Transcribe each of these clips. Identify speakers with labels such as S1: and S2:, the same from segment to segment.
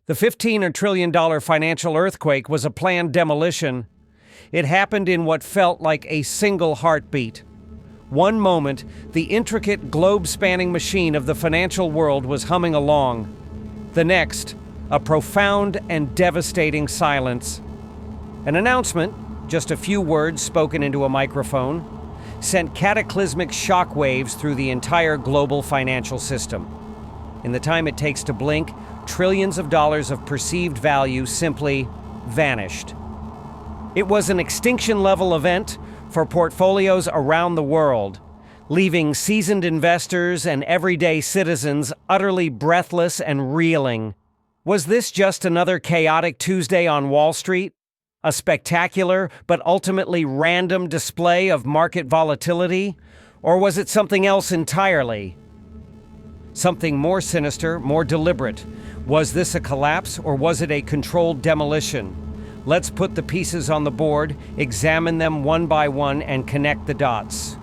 S1: The $15 trillion financial earthquake was a planned demolition. It happened in what felt like a single heartbeat. One moment, the intricate globe-spanning machine of the financial world was humming along. The next, a profound and devastating silence. An announcement, just a few words spoken into a microphone, sent cataclysmic shockwaves through the entire global financial system. In the time it takes to blink, trillions of dollars of perceived value simply vanished. It was an extinction-level event for portfolios around the world, leaving seasoned investors and everyday citizens utterly breathless and reeling. Was this just another chaotic Tuesday on Wall Street? A spectacular but ultimately random display of market volatility? Or was it something else entirely? Something more sinister, more deliberate. Was this a collapse or was it a controlled demolition? Let's put the pieces on the board, examine them one by one, and connect the dots.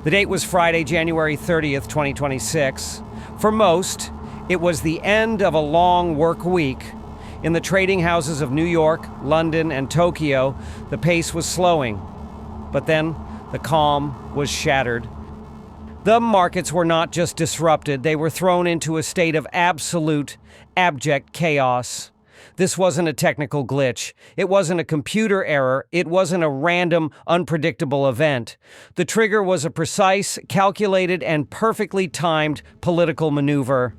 S1: The date was Friday, January 30th, 2026. For most, it was the end of a long work week. In the trading houses of New York, London, and Tokyo, the pace was slowing. But then, the calm was shattered. The markets were not just disrupted, they were thrown into a state of absolute, abject chaos. This wasn't a technical glitch. It wasn't a computer error. It wasn't a random, unpredictable event. The trigger was a precise, calculated, and perfectly timed political maneuver.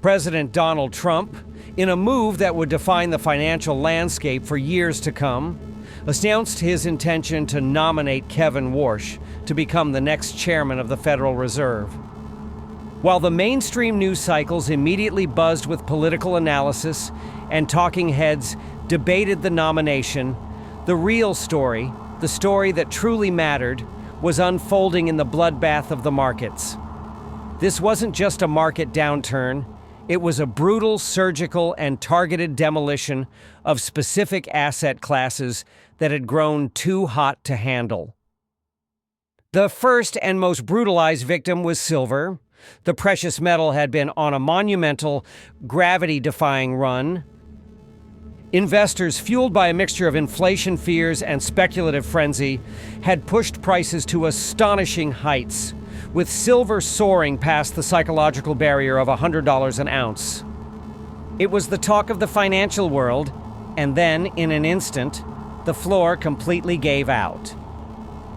S1: President Donald Trump, in a move that would define the financial landscape for years to come, announced his intention to nominate Kevin Warsh to become the next chairman of the Federal Reserve. While the mainstream news cycles immediately buzzed with political analysis and talking heads debated the nomination, the real story, the story that truly mattered, was unfolding in the bloodbath of the markets. This wasn't just a market downturn. It was a brutal, surgical, and targeted demolition of specific asset classes that had grown too hot to handle. The first and most brutalized victim was silver. The precious metal had been on a monumental, gravity-defying run. Investors, fueled by a mixture of inflation fears and speculative frenzy, had pushed prices to astonishing heights, with silver soaring past the psychological barrier of $100 an ounce. It was the talk of the financial world, and then, in an instant, the floor completely gave out.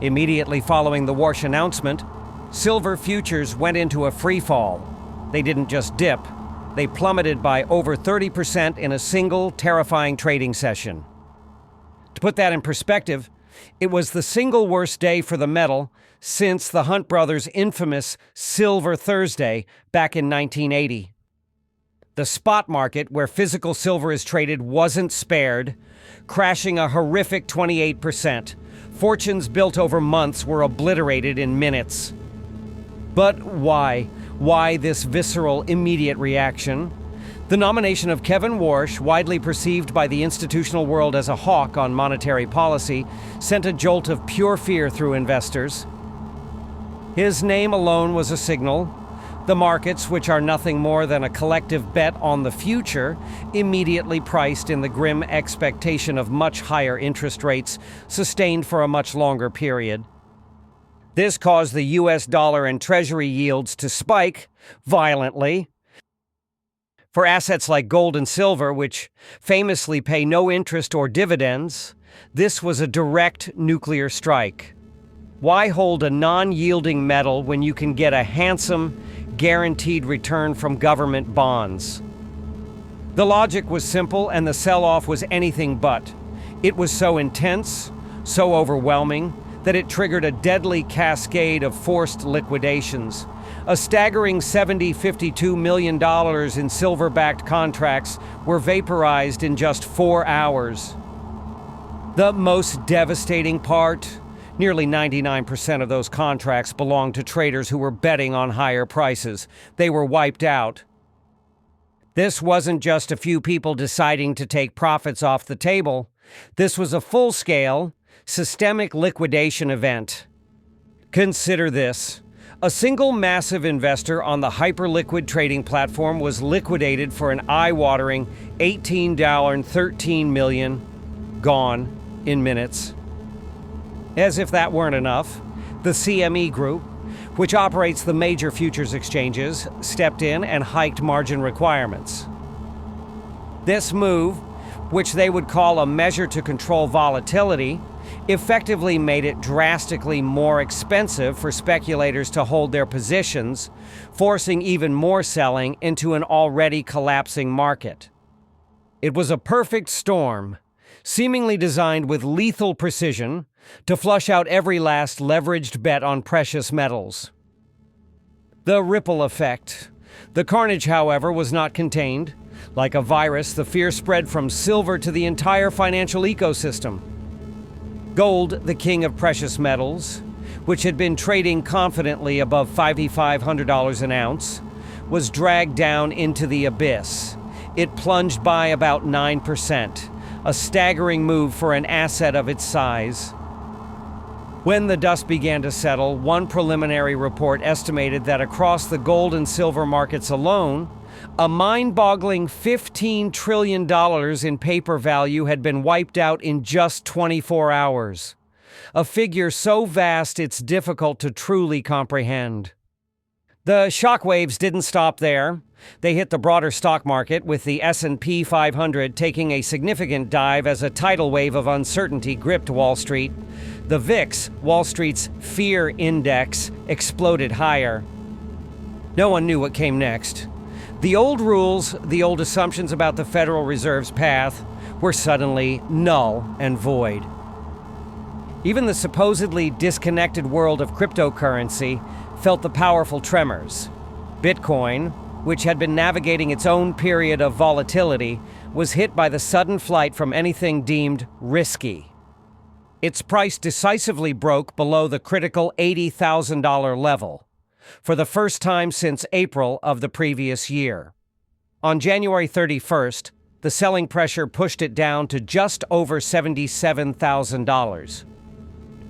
S1: Immediately following the Warsh announcement, silver futures went into a free fall. They didn't just dip, they plummeted by over 30% in a single terrifying trading session. To put that in perspective, it was the single worst day for the metal since the Hunt brothers' infamous Silver Thursday back in 1980. The spot market, where physical silver is traded, wasn't spared, crashing a horrific 28%. Fortunes built over months were obliterated in minutes. But why? Why this visceral, immediate reaction? The nomination of Kevin Warsh, widely perceived by the institutional world as a hawk on monetary policy, sent a jolt of pure fear through investors. His name alone was a signal. The markets, which are nothing more than a collective bet on the future, immediately priced in the grim expectation of much higher interest rates, sustained for a much longer period. This caused the U.S. dollar and Treasury yields to spike violently. For assets like gold and silver, which famously pay no interest or dividends, this was a direct nuclear strike. Why hold a non-yielding metal when you can get a handsome, guaranteed return from government bonds? The logic was simple, and the sell-off was anything but. It was so intense, so overwhelming, that it triggered a deadly cascade of forced liquidations. A staggering $52 million in silver-backed contracts were vaporized in just 4 hours. The most devastating part? Nearly 99% of those contracts belonged to traders who were betting on higher prices. They were wiped out. This wasn't just a few people deciding to take profits off the table. This was a full-scale, systemic liquidation event. Consider this: A single massive investor on the hyperliquid trading platform was liquidated for an eye-watering $18.13 million, gone in minutes. As if that weren't enough, the CME Group, which operates the major futures exchanges, stepped in and hiked margin requirements. This move, which they would call a measure to control volatility, effectively made it drastically more expensive for speculators to hold their positions, forcing even more selling into an already collapsing market. It was a perfect storm, seemingly designed with lethal precision to flush out every last leveraged bet on precious metals. The ripple effect. The carnage, however, was not contained. Like a virus, the fear spread from silver to the entire financial ecosystem. Gold, the king of precious metals, which had been trading confidently above $5,500 an ounce, was dragged down into the abyss. It plunged by about 9%, a staggering move for an asset of its size. When the dust began to settle, one preliminary report estimated that across the gold and silver markets alone, a mind-boggling $15 trillion in paper value had been wiped out in just 24 hours. A figure so vast it's difficult to truly comprehend. The shockwaves didn't stop there. They hit the broader stock market, with the S&P 500 taking a significant dive as a tidal wave of uncertainty gripped Wall Street. The VIX, Wall Street's fear index, exploded higher. No one knew what came next. The old rules, the old assumptions about the Federal Reserve's path, were suddenly null and void. Even the supposedly disconnected world of cryptocurrency felt the powerful tremors. Bitcoin, which had been navigating its own period of volatility, was hit by the sudden flight from anything deemed risky. Its price decisively broke below the critical $80,000 level, for the first time since April of the previous year. On January 31st, the selling pressure pushed it down to just over $77,000.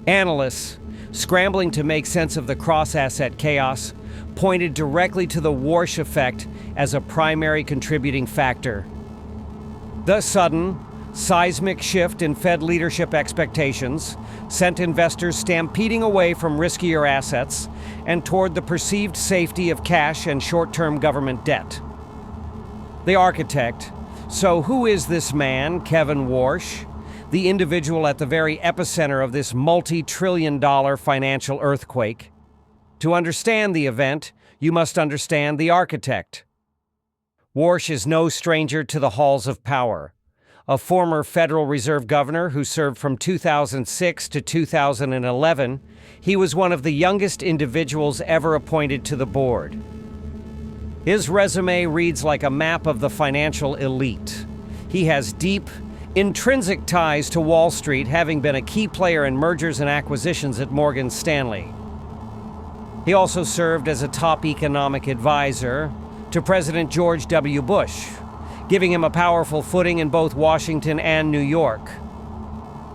S1: Analysts, scrambling to make sense of the cross-asset chaos, pointed directly to the Warsh effect as a primary contributing factor. The sudden, seismic shift in Fed leadership expectations sent investors stampeding away from riskier assets and toward the perceived safety of cash and short-term government debt. The architect. So who is this man, Kevin Warsh, the individual at the very epicenter of this multi-trillion-dollar financial earthquake? To understand the event, you must understand the architect. Warsh is no stranger to the halls of power. A former Federal Reserve governor who served from 2006 to 2011, he was one of the youngest individuals ever appointed to the board. His resume reads like a map of the financial elite. He has deep, intrinsic ties to Wall Street, having been a key player in mergers and acquisitions at Morgan Stanley. He also served as a top economic advisor to President George W. Bush, giving him a powerful footing in both Washington and New York.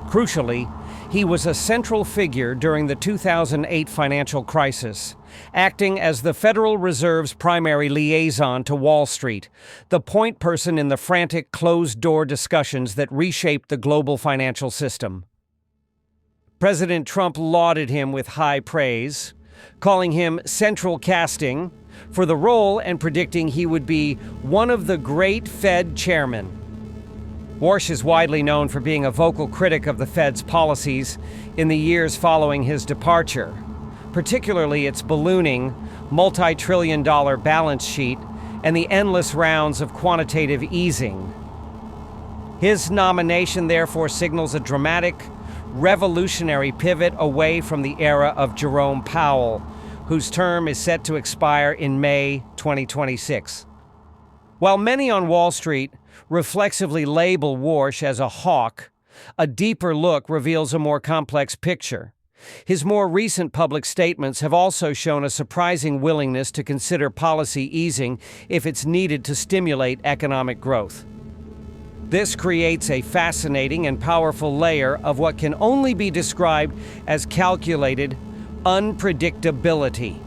S1: Crucially, he was a central figure during the 2008 financial crisis, acting as the Federal Reserve's primary liaison to Wall Street, the point person in the frantic closed-door discussions that reshaped the global financial system. President Trump lauded him with high praise, calling him central casting for the role and predicting he would be one of the great Fed chairmen. Warsh is widely known for being a vocal critic of the Fed's policies in the years following his departure, particularly its ballooning, multi-trillion-dollar balance sheet and the endless rounds of quantitative easing. His nomination therefore signals a dramatic, revolutionary pivot away from the era of Jerome Powell, whose term is set to expire in May 2026. While many on Wall Street reflexively label Warsh as a hawk, a deeper look reveals a more complex picture. His more recent public statements have also shown a surprising willingness to consider policy easing if it's needed to stimulate economic growth. This creates a fascinating and powerful layer of what can only be described as calculated unpredictability.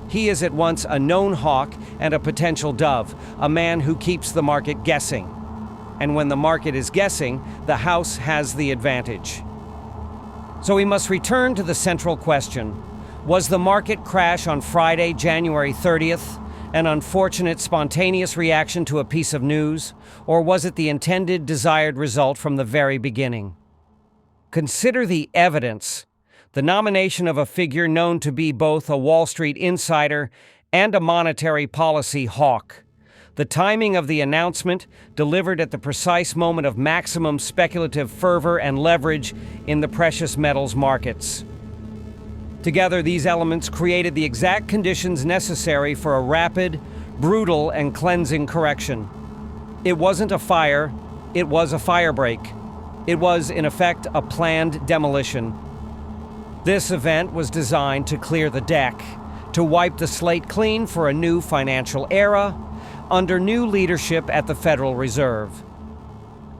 S1: He is at once a known hawk and a potential dove, a man who keeps the market guessing. And when the market is guessing, the house has the advantage. So we must return to the central question. Was the market crash on Friday, January 30th, an unfortunate spontaneous reaction to a piece of news, or was it the intended, desired result from the very beginning? Consider the evidence. The nomination of a figure known to be both a Wall Street insider and a monetary policy hawk. The timing of the announcement, delivered at the precise moment of maximum speculative fervor and leverage in the precious metals markets. Together, these elements created the exact conditions necessary for a rapid, brutal, and cleansing correction. It wasn't a fire, it was a firebreak. It was, in effect, a planned demolition. This event was designed to clear the deck, to wipe the slate clean for a new financial era, under new leadership at the Federal Reserve.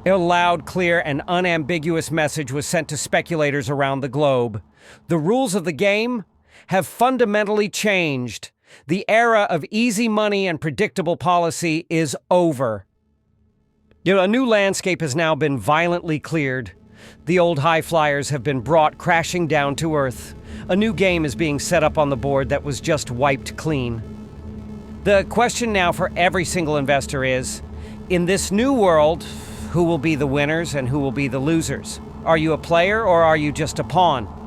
S1: A loud, clear, and unambiguous message was sent to speculators around the globe. The rules of the game have fundamentally changed. The era of easy money and predictable policy is over. A new landscape has now been violently cleared. The old high flyers have been brought crashing down to earth. A new game is being set up on the board that was just wiped clean. The question now for every single investor is, in this new world, who will be the winners and who will be the losers? Are you a player or are you just a pawn?